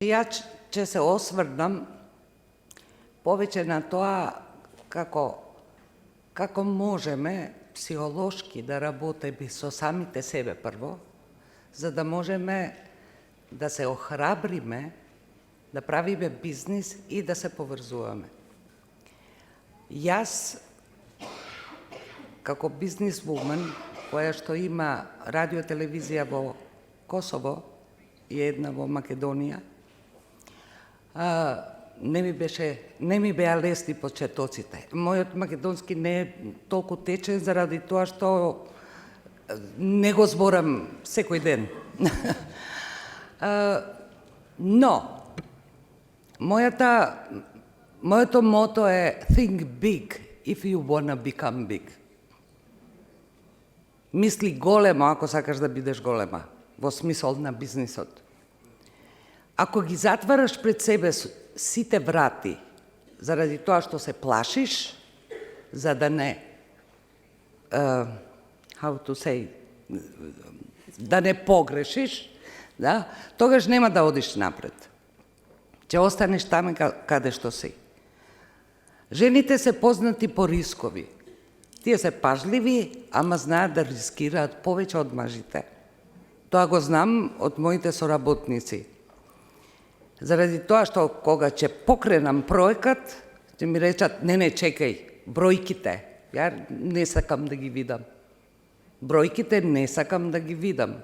ја ќе се осврнам повеќе на тоа како можеме психолошки да работиме со самите себе прво, за да можеме да се охрабриме, да правиме бизнис и да се поврзуваме. Јас, како бизнисвумен, која што има радио телевизија во Косово и една во Македонија, не ми беа лесни почетоците. Мојот македонски не е толку течен заради тоа што не го зборам секој ден. Но, моето мото е think big if you wanna become big. Мисли големо ако сакаш да бидеш голема, во смисол на бизнисот. Ако ги затвараш пред себе сите врати, заради тоа што се плашиш, за да не, да не погрешиш, да, тогаш нема да одиш напред. Ќе останеш таме каде што си. Жените се познати по рискови. Тие се пажливи, ама знаат да рискираат повеќе од мажите. Тоа го знам од моите соработници. Заради тоа што кога ќе покренам проекат, ќе ми речат, не, чекај, бројките, ја не сакам да ги видам. Бројките не сакам да ги видам.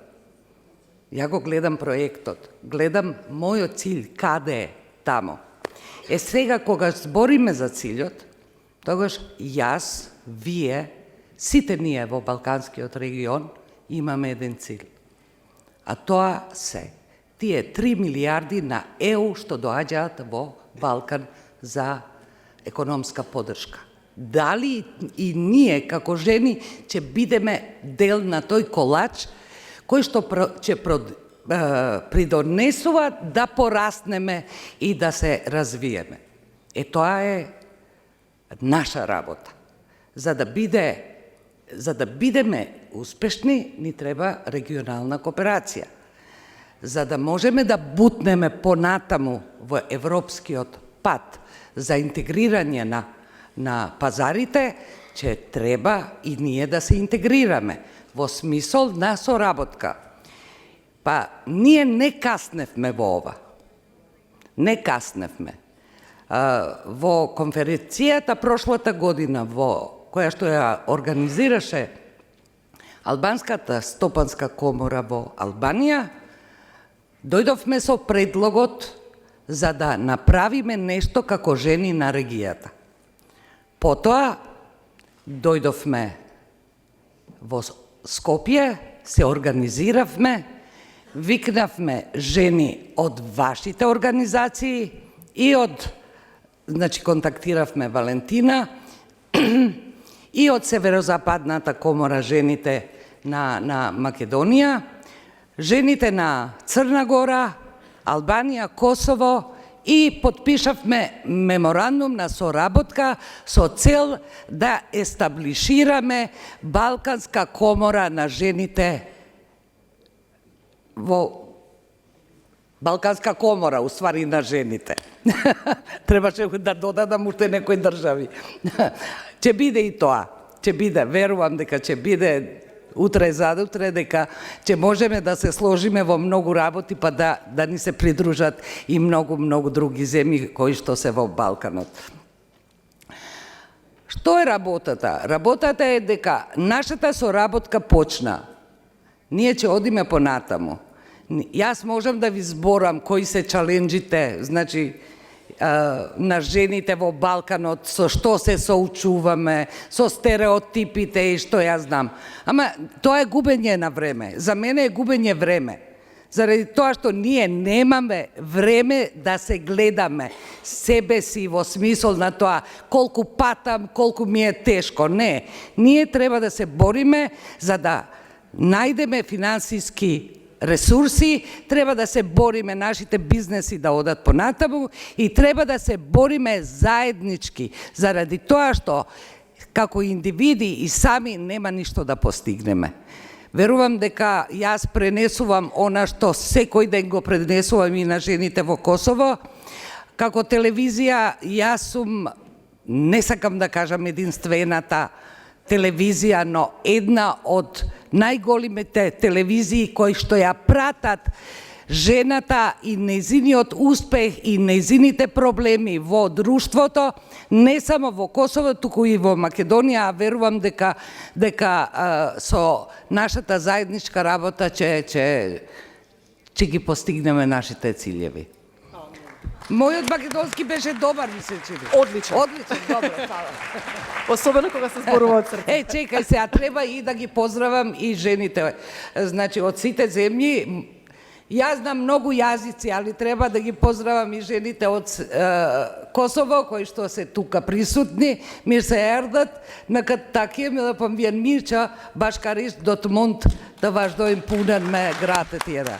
Ја го гледам проектот, гледам мојот цилј, каде е тамо. Сега кога збориме за цилјот, тогаш јас, вие, сите ние во Балканскиот регион имаме еден цилј. А тоа се тие 3 милиарди на ЕУ што доаѓаат во Балкан за економска подршка. Дали и ние како жени ќе бидеме дел на тој колач кој што ќе придонесува да пораснеме и да се развиеме. Тоа е наша работа. За да бидеме успешни, ни треба регионална кооперација. За да можеме да бутнеме понатаму во европскиот пат за интегрирање на пазарите, ќе треба и ние да се интегрираме во смисол на соработка. Па, ние не касневме во ова. Не касневме. Во конференцијата прошлата година, која што ја организираше Албанската стопанска комора во Албанија, дојдовме со предлогот за да направиме нешто како жени на регијата. Потоа дојдовме во Скопје, се организиравме, викнавме жени од вашите организации и контактиравме Валентина и од Северозападната комора жените на Македонија, жените на Црна Гора, Албанија, Косово и подпишавме меморандум на соработка со цел да естаблишираме Балканска комора на жените во Балканска комора, уствари на жените. Требаше да додадам уште некои држави. Ќе биде и тоа. Ќе биде, верувам дека ќе биде утре задутре, дека ќе можеме да се сложиме во многу работи, па да ни се придружат и многу други земји кои што се во Балканот. Што е работата? Работата е дека нашата соработка почна. Ние ќе одиме понатаму. Јас можам да ви зборам кои се чаленџите, на жените во Балканот, со што се соучуваме, со стереотипите и што јас знам. Ама тоа е губење на време. За мене е губење време. Заради тоа што ние немаме време да се гледаме себе си во смисол на тоа колку патам, колку ми е тешко. Не, ние треба да се бориме за да најдеме финансиски ресурси, треба да се бориме нашите бизнеси да одат понатаму и треба да се бориме заеднички, заради тоа што како индивиди и сами нема ништо да постигнеме. Верувам дека јас пренесувам она што секој ден го пренесувам и на жените во Косово. Како телевизија, јас сум, не сакам да кажам единствената телевизија, но една од најголемите телевизии кои што ја пратат жената и нејзиниот успех и нејзините проблеми во друштвото, не само во Косово, туку и во Македонија, а верувам дека со нашата заедничка работа ќе ги постигнеме нашите ciljevi. Мојот македонски беше добар, ми се чини. Одличен. Одличен, добро, фала. Особено кога се зборува од срце. Чекај се, а треба и да ги поздравам и жените. Значи, од сите земји, јас знам многу јазици, али треба да ги поздравам и жените од Косово, кои што се тука присутни. Мирсе Ердат, на такием да помвиен Мирча, башкариш дотмунд да ваш доим пунен ме гратет јера.